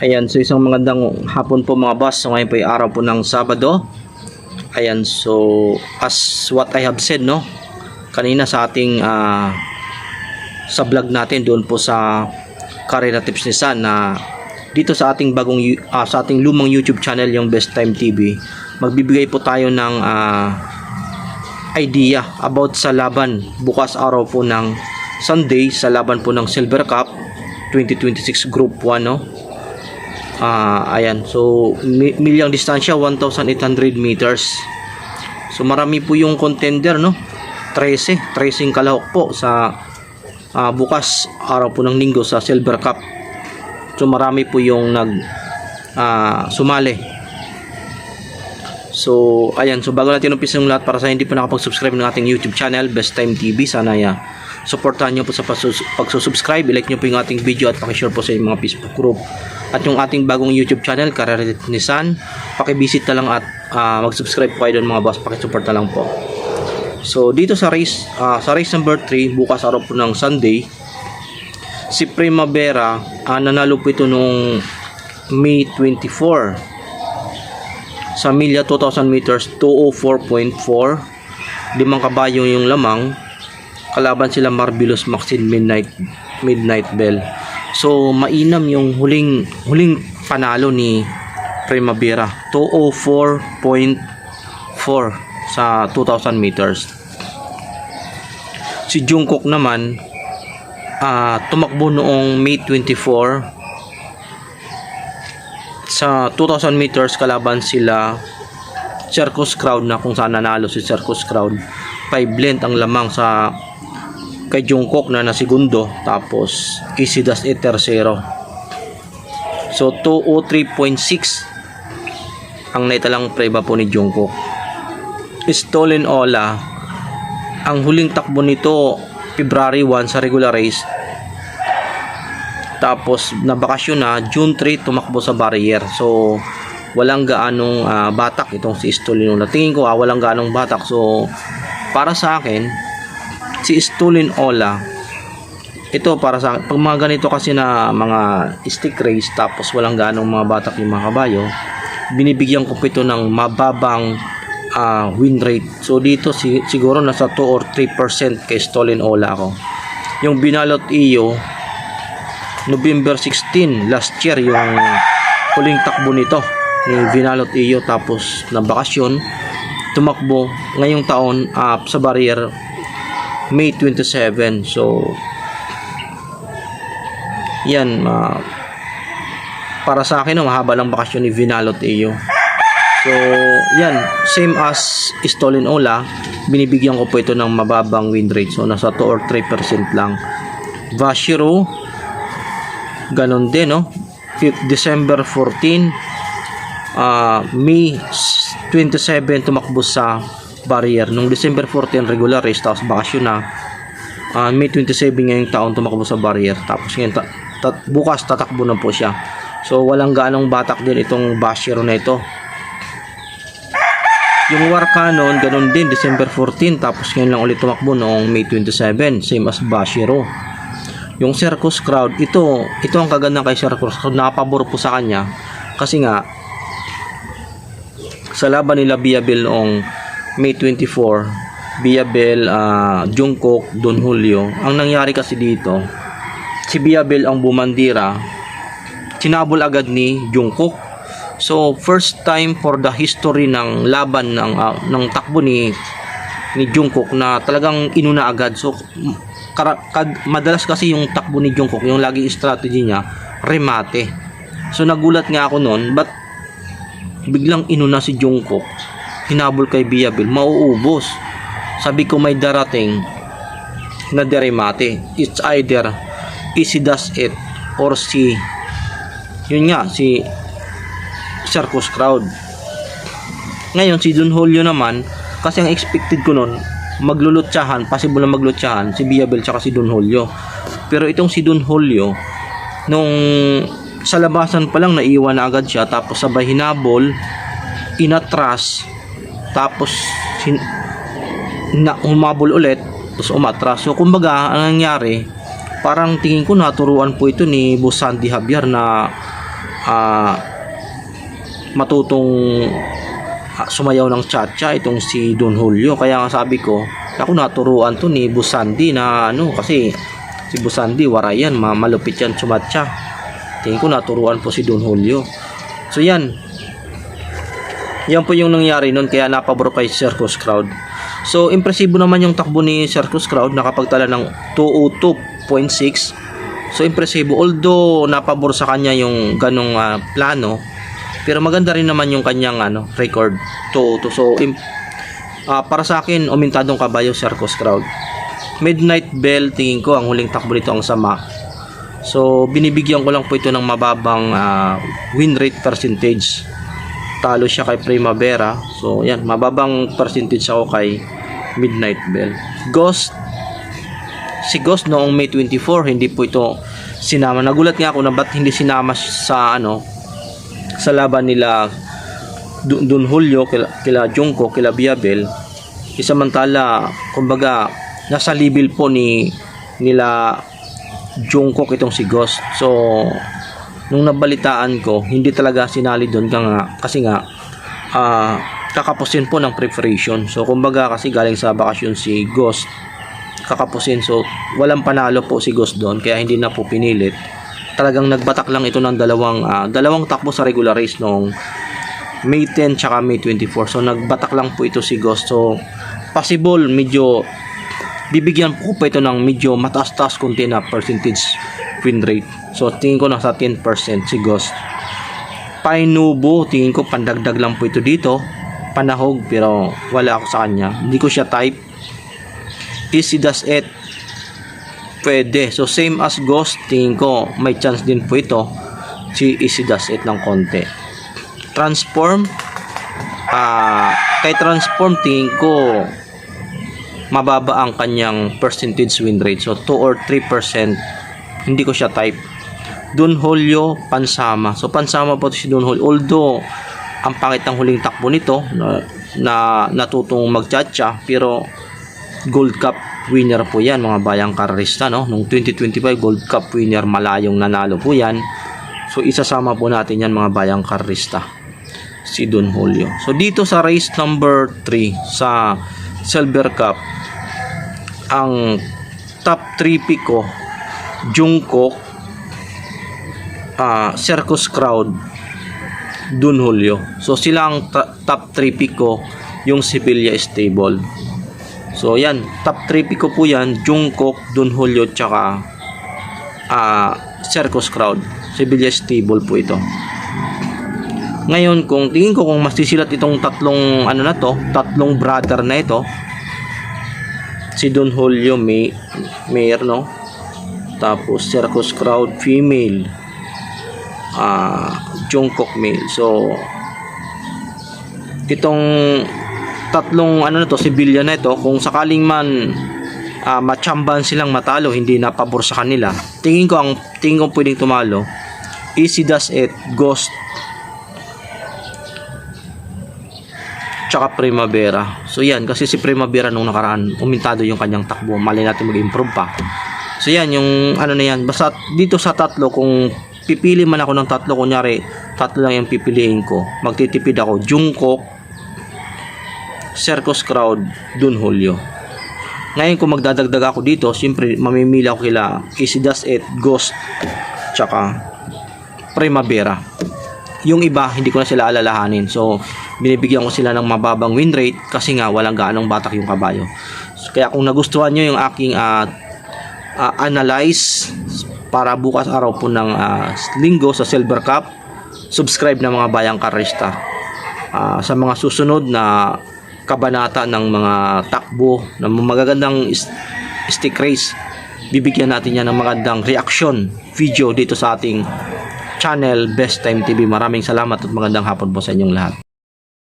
Ayan, so isang magandang hapon po mga boss. So ngayon po ay araw po ng Sabado. Ayan, so as what I have said, no, kanina sa ating sa vlog natin doon po sa Carrera Tips Nissan, na dito sa ating sa ating lumang YouTube channel, yung Best Time TV, magbibigay po tayo ng idea about sa laban bukas araw po ng Sunday, sa laban po ng Silver Cup 2026 Group 1, no. Ayan, so milyang distansya 1,800 meters. So marami po yung contender, no. 13 kalahok po sa bukas araw po ng Linggo sa Silver Cup. So marami po yung sumali. So ayan, so bago natin umpisa yung lahat, para sa hindi pa nakapag-subscribe ng ating YouTube channel Best Time TV, sana supportahan nyo po sa pagsusubscribe, i-like nyo po yung ating video at pakishare po sa mga Facebook group. At yung ating bagong YouTube channel, Carrera Tips Nissan, pakivisit na lang at mag-subscribe po kayo doon mga boss, pakisupport na lang po. So dito sa race number 3, bukas araw po ng Sunday, si Primavera, nanalo po ito noong May 24 sa milya 2,000 meters, 2:04.4, 5 kabayo yung lamang. Kalaban sila Marvelous Maxine, Midnight Bell. So mainam yung huling panalo ni Primavera, 2:04.4 sa 2,000 meters. Si Jungkook naman tumakbo noong May 24 sa 2,000 meters, kalaban sila Circus Crowd, na kung saan nanalo si Circus Crowd. 5 length ang lamang sa kay Jungkook na segundo, tapos Isidas tercero. So 2:03.6 ang naitalang preba po ni Jungkook. Stolen Ola, ang huling takbo nito February 1 sa regular race, tapos nabakasyon na June 3 tumakbo sa barrier. So walang gaanong batak itong si Stolen Ola. Tingin ko walang gaanong batak. So para sa akin, si Stolen Ola, ito para sa pag mga ganito kasi na mga stick race, tapos walang gaanong mga batak yung mga kabayo, binibigyan ko ito ng mababang win rate. So dito siguro nasa 2 or 3% kay Stolen Ola ako. Yung Binalot Iyo, November 16 last year, yung huling takbo nito ni Binalot Iyo, tapos na bakasyon, tumakbo ngayong taon sa barrier May 27. So yan, para sa akin mahaba lang bakasyon ni Binalot Iyo. So yan, same as Stolen Ola, binibigyan ko po ito ng mababang win rate. So nasa 2 or 3% lang. Vashiro, ganon din, no. December 14, May 27 tumakbo sa barrier. Nung December 14 regular race, tapos bakasyon na. May 27 ngayong taon tumakbo sa barrier, tapos ngayon bukas tatakbo na po siya. So walang ganong batak din itong Bashiro na ito. Yung War Cannon, ganon din, December 14, tapos ngayon lang ulit tumakbo noong May 27, same as Bashiro. Yung Circus Crowd, ito ang kaganda kay Circus Crowd, nakapabor po sa kanya kasi nga sa laban nila Biabel noong May 24, Biabel, Jungkook, Don Julio, ang nangyari kasi dito, si Biabel ang bumandira, sinabol agad ni Jungkook. So first time for the history ng laban ng takbo ni Jungkook na talagang inuna agad. So madalas kasi yung takbo ni Jungkook, yung lagi strategy niya remate. So nagulat nga ako noon, but biglang inuna si Jungkook, hinabol kay Biabel, mauubos. Sabi ko may darating na deremate. It's either Isidas or si Circus Crowd. Ngayon si Don Julio naman, kasi ang expected ko nun maglulutsahan, possible na maglutsahan si Biabel tsaka si Don Julio. Pero itong si Don Julio, nung sa labasan pa lang naiwan na agad siya, tapos sabay hinabol, inatras, tapos humabol ulit, tapos umatras. So kumbaga ang nangyari, parang tingin ko naturuan po ito ni Boss Sandy Javier na matutong sumayaw ng cha-cha itong si Don Julio. Kaya nga sabi ko, ako naturuan to ni Busandi na kasi si Busandi warayan, malupit yan sumatcha. Tingin ko naturuan po si Don Julio. So yan po yung nangyari nun, kaya napabor kay Circus Crowd. So impresibo naman yung takbo ni Circus Crowd, nakapagtala ng 202.6. So impresibo, although napabor sa kanya yung ganong plano, pero maganda rin naman yung kanyang record 202. So para sa akin, umintadong kabayo Circus Crowd. Midnight Bell, tingin ko ang huling takbo nito ang sama. So binibigyan ko lang po ito ng mababang win rate percentage. Talo siya kay Primavera. So yan, mababang percentage ako kay Midnight Bell. Si Ghost noong May 24, hindi po ito sinama. Nagulat nga ako na ba't hindi sinama sa sa laban nila Don Julio, kila Junko, kila Biabel. Samantala, kumbaga nasa level po nila Jungkook itong si Ghost. So nung nabalitaan ko, hindi talaga sinali doon kasi nga kakapusin po ng preparation. So kumbaga kasi galing sa bakasyon si Ghost, kakapusin. So walang panalo po si Ghost doon, kaya hindi na po pinilit. Talagang nagbatak lang ito ng dalawang takbo sa regular race noong May 10 tsaka May 24. So nagbatak lang po ito si Ghost. So possible medyo bibigyan po pa ito ng medyo mataas-taas konti na percentage win rate. So tingin ko nasa 10% si Ghost. Painubo, tingin ko pandagdag lang po ito dito. Panahog, pero wala ako sa kanya. Hindi ko siya type. Easy Does It, pwede. So same as Ghost, tingin ko may chance din po ito si Easy Does It ng konti. Transform, kay Transform tingin ko mababa ang kanyang percentage win rate. So 2 or 3%. Hindi ko siya type. Don Julio, pansama. So pansama po si Don Julio. Although ang pangit ng huling takbo nito na natutong magchacha, pero Gold Cup winner po yan mga bayang karerista, no? Nung 2025 Gold Cup winner, malayong nanalo po yan. So isasama po natin yan mga bayang karerista, si Don Julio. So dito sa race number 3 sa Silver Cup, ang top 3 pick ko, Jungkook, Circus Crowd, Don Julio. So sila ang top 3 pick ko, yung Sevilla Stable. So yan, top 3 pick ko po yan, Jungkook, Don Julio, tsaka Circus Crowd. Sevilla Stable po ito. Ngayon, tingin ko kung masisilat itong tatlong tatlong brother na ito, si Don Julio Mayor, no? Tapos Circus Crowd female, Jungkook male. So itong tatlong Sevilla na ito, kung sakaling man matsamban silang matalo, hindi na pabor sa kanila, tingin ko pwedeng tumalo Easy Does It, Ghost, tsaka Primavera. So yan, kasi si Primavera nung nakaraan umintado yung kanyang takbo, mali natin mag-improve pa. So yan, yung na yan. Basta dito sa tatlo, kung pipili man ako ng tatlo, kunyari tatlo lang yung pipiliin ko, magtitipid ako Jungkook, Circus Crowd, Don Julio. Ngayon kung magdadagdag ako dito, siyempre mamimili ako kila Easy Does It, Ghost, tsaka Primavera. Yung iba hindi ko na sila alalahanin. So binibigyan ko sila ng mababang win rate kasi nga walang gaanong batak yung kabayo. So, kaya kung nagustuhan nyo yung aking analyze para bukas araw po ng linggo sa Silver Cup, subscribe na mga bayang karista. Sa mga susunod na kabanata ng mga takbo ng magagandang stick race, bibigyan natin yan ng magandang reaction video dito sa ating channel Best Time TV. Maraming salamat at magandang hapon po sa inyong lahat.